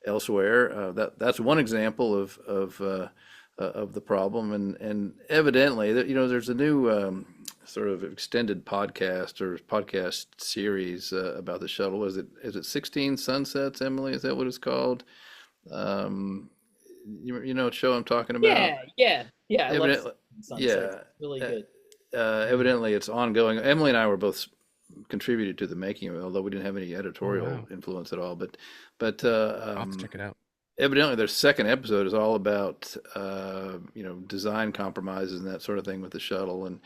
elsewhere. That's one example of the problem, and evidently that there's a new sort of extended podcast series about the shuttle. Is it 16 Sunsets, Emily? Is that what it's called? Um, you know what show I'm talking about? yeah. I love Evidently, Sunsets. yeah. Really Uh, good. mm, Evidently, it's ongoing. Emily and I were both contributed to the making of it, although we didn't have any oh editorial wow, influence at all. But I'll have to check it out. evidently their second episode is all about design compromises and that sort of thing with the shuttle and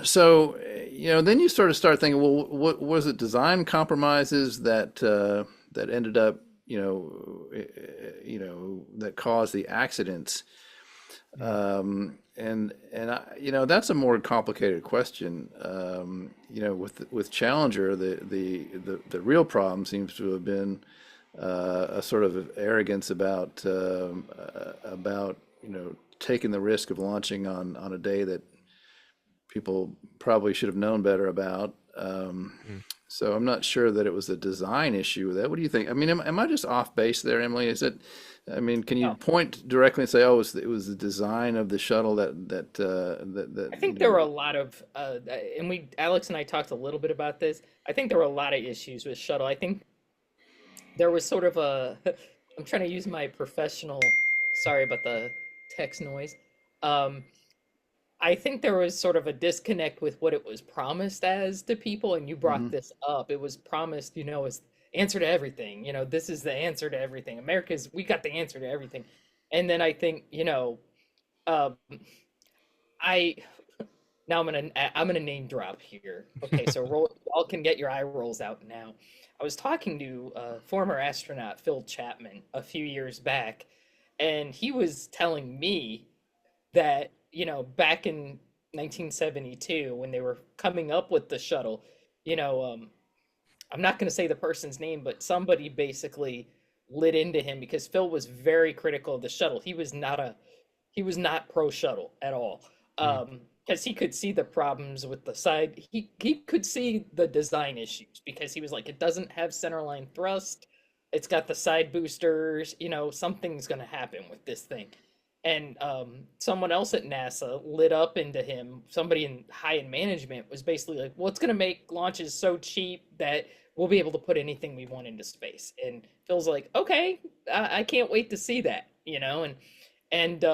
so then you start thinking, well, what was it, design compromises that ended up that caused the accidents, Mm, and that's a more complicated question. With Challenger, the real problem seems to have been a sort of arrogance about taking the risk of launching on a day that people probably should have known better about. mm, So I'm not sure that it was a design issue with that. What do you think? I mean, am I just off base there, Emily? Is it? I mean, can you No, point directly and say, "Oh, it was the design of the shuttle that I think there were a lot of, and Alex and I talked a little bit about this. I think there were a lot of issues with shuttle. I think there was sort of a, I'm trying to use my professional, sorry about the text noise. Um, I think there was sort of a disconnect with what it was promised as to people, and you brought Mhm. this up. It was promised, as answer to everything. This is the answer to everything. We got the answer to everything. And then I think, um, I now I'm gonna name drop here. Okay, so y'all can get your eye rolls out now. I was talking to former astronaut Phil Chapman a few years back, and he was telling me that back in 1972 when they were coming up with the shuttle, you know I'm not going to say the person's name, but somebody basically lit into him because Phil was very critical of the shuttle. He was not pro shuttle at all. Mm. Because he could see the problems with the side. He could see the design issues because he was like, it doesn't have centerline thrust. It's got the side boosters. Something's going to happen with this thing. And someone else at NASA lit up into him. Somebody in high in management was basically like, well, it's going to make launches so cheap that we'll be able to put anything we want into space. And Phil's like, okay, I can't wait to see that. And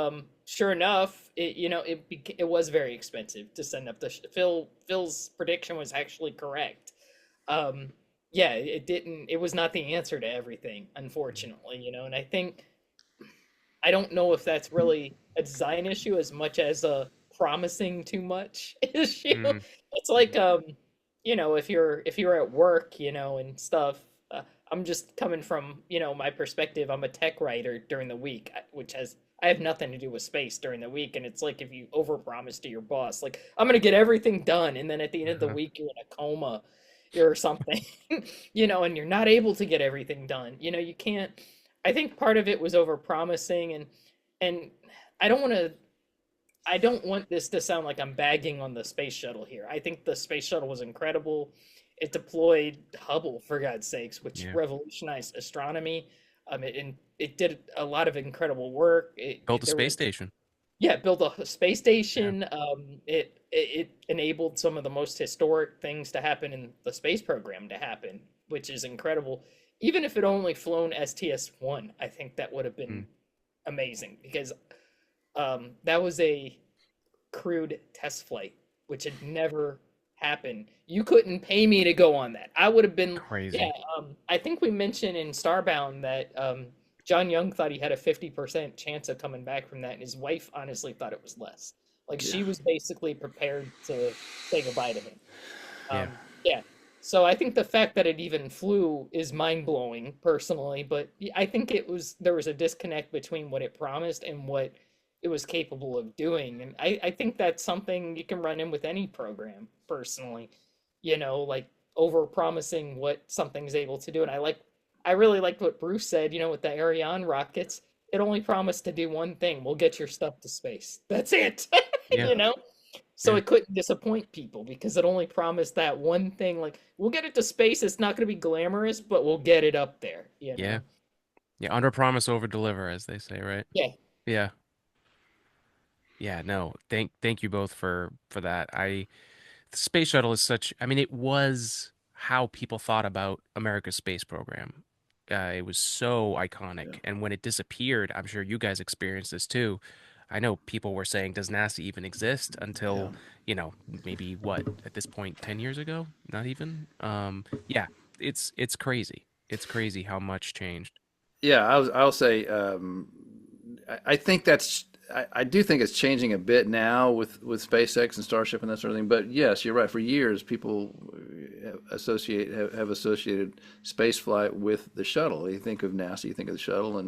sure enough, it was very expensive to send up the Phil's prediction was actually correct. Um, yeah, it didn't. It was not the answer to everything, unfortunately. And I don't know if that's really a design issue as much as a promising too much issue. Mm. It's like if you're at work, and stuff. I'm just coming from my perspective. I'm a tech writer during the week, which has I have nothing to do with space during the week, and it's like if you overpromise to your boss, like I'm gonna get everything done, and then at the end of the Uh-huh. week you're in a coma or something, and you're not able to get everything done. You can't. I think part of it was overpromising, and I don't want to. I don't want this to sound like I'm bagging on the space shuttle here. I think the space shuttle was incredible. It deployed Hubble, for God's sakes, which Yeah. revolutionized astronomy. It did a lot of incredible work. Built a There space was station. Yeah, built a space Yeah. station. It enabled some of the most historic things to happen in the space program to happen, which is incredible. Even if it only flown STS-1, I think that would have Mm. been amazing because that was a crewed test flight, which had never happened. You couldn't pay me to go on that. I would have been, yeah. Crazy. I think we mentioned in Starbound that John Young thought he had a 50% chance of coming back from that, and his wife honestly thought it was less. Like Yeah. she was basically prepared to say goodbye to him. Yeah. Yeah. So I think the fact that it even flew is mind blowing personally, but I think there was a disconnect between what it promised and what it was capable of doing. And I think that's something you can run in with any program personally, like over promising what something's able to do. And I really liked what Bruce said, with the Ariane rockets, it only promised to do one thing. We'll get your stuff to space. That's it. Yeah. you know? So Yeah. it couldn't disappoint people because it only promised that one thing. Like, we'll get it to space. It's not going to be glamorous, but we'll get it up there. Yeah. Yeah. Under promise, over deliver, as they say, right? Yeah. Yeah. Yeah. No. Thank you both for that. The space shuttle is such. I mean, it was how people thought about America's space program. It was so Yeah. iconic, and when it disappeared, I'm sure you guys experienced this too. I know people were saying, "Does NASA even exist?" Yeah. Until, maybe what at this point, 10 years ago? Not even. Yeah, it's crazy. It's crazy how much changed. Yeah, I'll say I think I do think it's changing a bit now with SpaceX and Starship and that sort of thing. But yes, you're right. For years, people have associated space flight with the shuttle. You think of NASA, you think of the shuttle,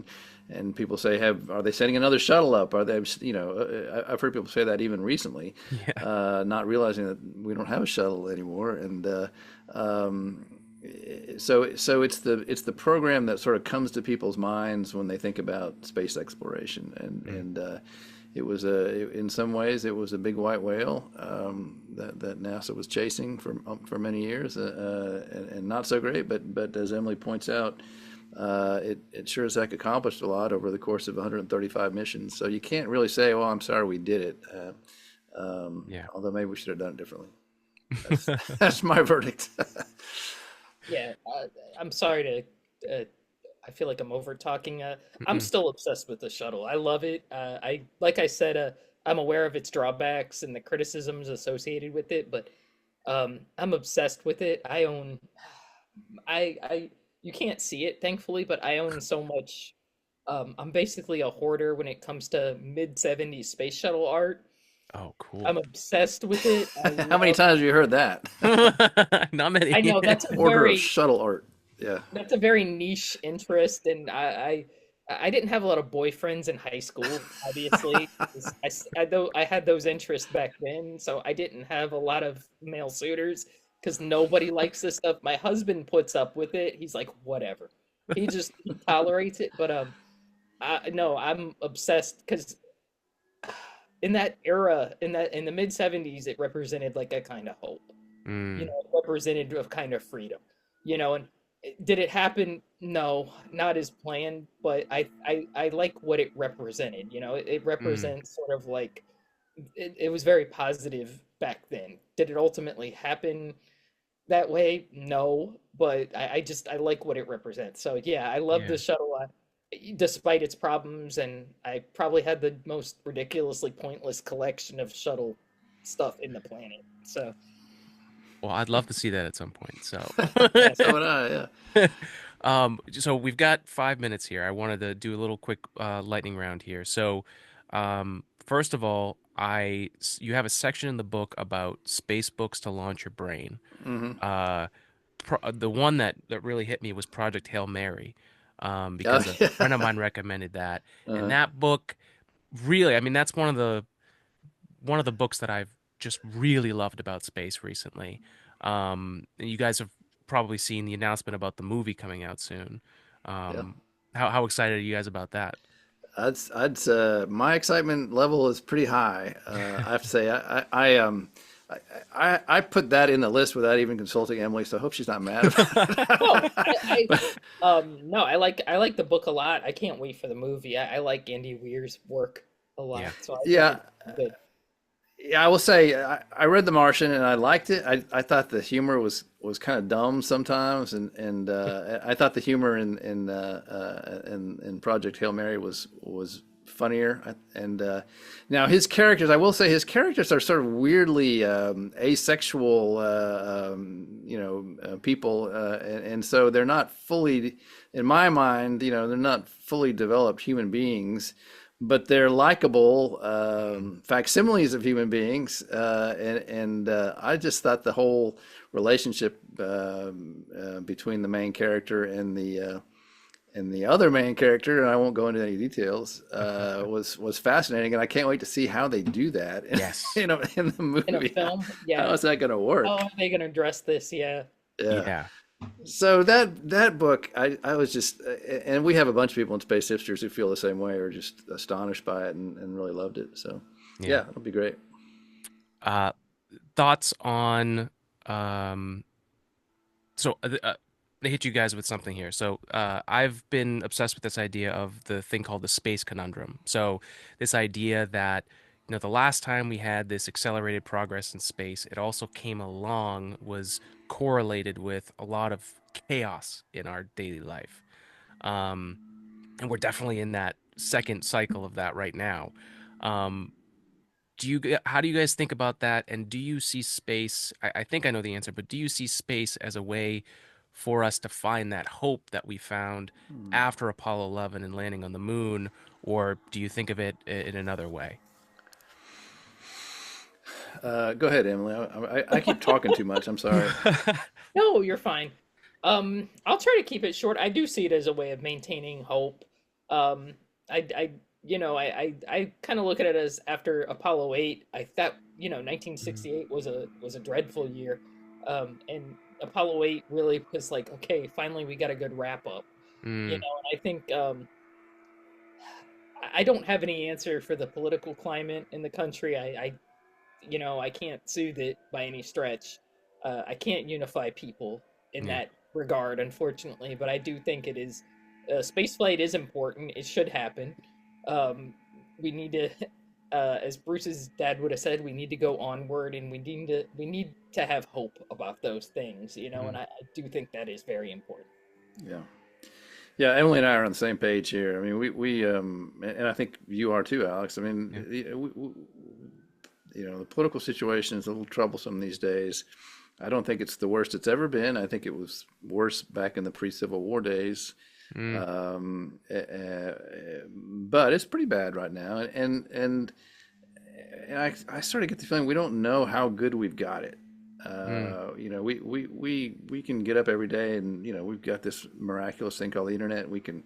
and people say, are they sending another shuttle up? Are they, I've heard people say that even recently, Yeah. not realizing that we don't have a shuttle anymore. And um, so it's the program that sort of comes to people's minds when they think about space exploration, Mm. in some ways it was a big white whale that NASA was chasing for many years, and not so great. But as Emily points out, it sure as heck accomplished a lot over the course of 135 missions. So you can't really say, "Well, I'm sorry we did it." Yeah. Although maybe we should have done it differently. That's my verdict. Yeah, I'm sorry to. I feel like I'm over talking. I'm Mm-mm. still obsessed with the shuttle. I love it. Like I said, I'm aware of its drawbacks and the criticisms associated with it, but I'm obsessed with it. I own. You can't see it, thankfully, but I own so much. I'm basically a hoarder when it comes to mid '70s space shuttle art. Oh, cool. I'm obsessed with it. I How many love. times have you heard that? Not many. I know Order of shuttle art. Yeah. that's a very niche interest, and I didn't have a lot of boyfriends in high school, obviously. 'Cause I had those interests back then, so I didn't have a lot of male suitors because nobody likes this stuff. My husband puts up with it. He's like, whatever. He tolerates it, but no, I'm obsessed because in that era, in the mid '70s, it represented like a kind of hope. Mm, It represented a kind of freedom. And did it happen? No, not as planned, but I like what it represented. It mm, represents sort of like it was very positive back then. Did it ultimately happen that way? No, but I like what it represents. So yeah, I love yeah. the shuttle. Despite its problems, and I probably had the most ridiculously pointless collection of shuttle stuff in the planet. So Well, I'd love to see that at some point. So, yes, So would I. Yeah. so we've got 5 minutes here. I wanted to do a little quick lightning round here. So, first of all, you have a section in the book about space books to launch your brain. Hmm. Uh, the one that really hit me was Project Hail Mary, Oh, because a friend of yeah. mine recommended that, and Uh-huh. that book really, I mean, that's one of the books that I've just really loved about space recently. And you guys have probably seen the announcement about the movie coming out soon. Yeah. Um, how excited are you guys about that? My excitement level is pretty high. I have to say, I put that in the list without even consulting Emily, so I hope she's not mad about no, it. But no, I like the book a lot. I can't wait for the movie. I like Andy Weir's work a Yeah. lot, so I think yeah, it's good. yeah, I will say I read The Martian and I liked it. I thought the humor was kind of dumb sometimes, and I thought the humor in Project Hail Mary was funnier. And now his characters, I will say, his characters are sort of weirdly asexual, people, and so they're not fully, in my mind, they're not fully developed human beings, but they're likable facsimiles of human beings, and I just thought the whole relationship between the main character and the other main character, and I won't go into any details, was fascinating, and I can't wait to see how they do that Yes. in the In a movie. film, How yeah. is that going to How work? are they gonna address this? Yeah. Yeah. Yeah. So that book, I was just, and we have a bunch of people in space hipsters who feel the same way, or just astonished by it and really loved it. So Yeah. yeah, it'll be great. Uh, thoughts on um, so they hit you guys with something here. So I've been obsessed with this idea of the thing called the space conundrum. So this idea that the last time we had this accelerated progress in space, it also came along was correlated with a lot of chaos in our daily life. Um, and we're definitely in that second cycle of that right now. Um, how do you guys think about that? And do you see space? I think I know the answer, but do you see space as a way for us to find that hope that we found Hmm. after Apollo 11 and landing on the moon, or do you think of it in another way? Go ahead, Emily. I keep talking too much. I'm sorry. No, you're fine. I'll try to keep it short. I do see it as a way of maintaining hope. Um, I I kind of look at it as after Apollo 8, I thought, 1968 was a dreadful year. And Apollo 8 really was like, okay, finally we got a good wrap up. Mm, And I think I don't have any answer for the political climate in the country. I can't soothe it by any stretch. I can't unify people in Yeah. that regard, unfortunately. But I do think it is spaceflight is important. It should happen. We need to, as Bruce's dad would have said, we need to go onward, and we need to have hope about those things. And I do think that is very important. Yeah. Yeah, Emily and I are on the same page here. I mean, and I think you are too, Alex. I mean, the political situation is a little troublesome these days. I don't think it's the worst it's ever been. I think it was worse back in the pre-Civil War days. But it's pretty bad right now. And I sort of get the feeling we don't know how good we've got it. We can get up every day and, we've got this miraculous thing called the internet. We can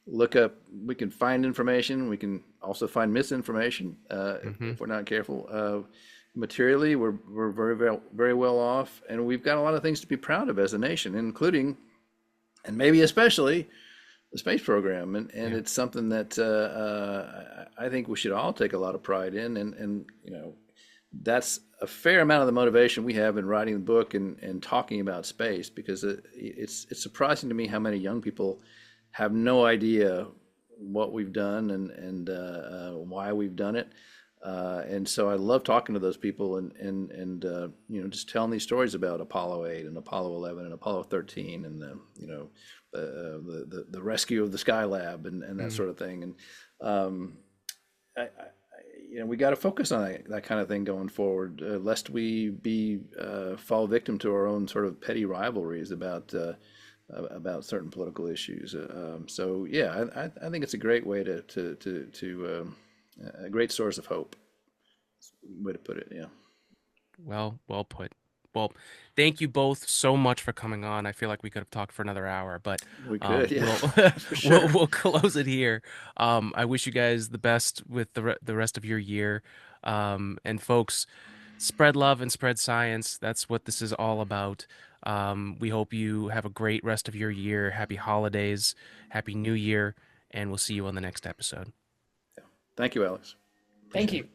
look up, we can find information. We can also find misinformation if we're not careful. Materially, we're very well off, and we've got a lot of things to be proud of as a nation, including, and maybe especially, the space program. And it's something that I think we should all take a lot of pride in. And that's a fair amount of the motivation we have in writing the book and talking about space, because it's surprising to me how many young people have no idea what we've done and why we've done it. And so I love talking to those people and just telling these stories about Apollo 8 and Apollo 11 and Apollo 13 and the rescue of the Skylab and that sort of thing. And we got to focus on that kind of thing going forward, lest we fall victim to our own sort of petty rivalries about certain political issues. So yeah, I think it's a great way to a great source of hope. Way to put it, yeah. Well put. Well, thank you both so much for coming on. I feel like we could have talked for another hour, but We could, yeah, for we'll sure. we'll close it here. I wish you guys the best with the rest of your year. And folks, spread love and spread science. That's what this is all about. We hope you have a great rest of your year. Happy holidays, happy New Year, and we'll see you on the next episode. Thank you, Alex. Thank Appreciate you. it.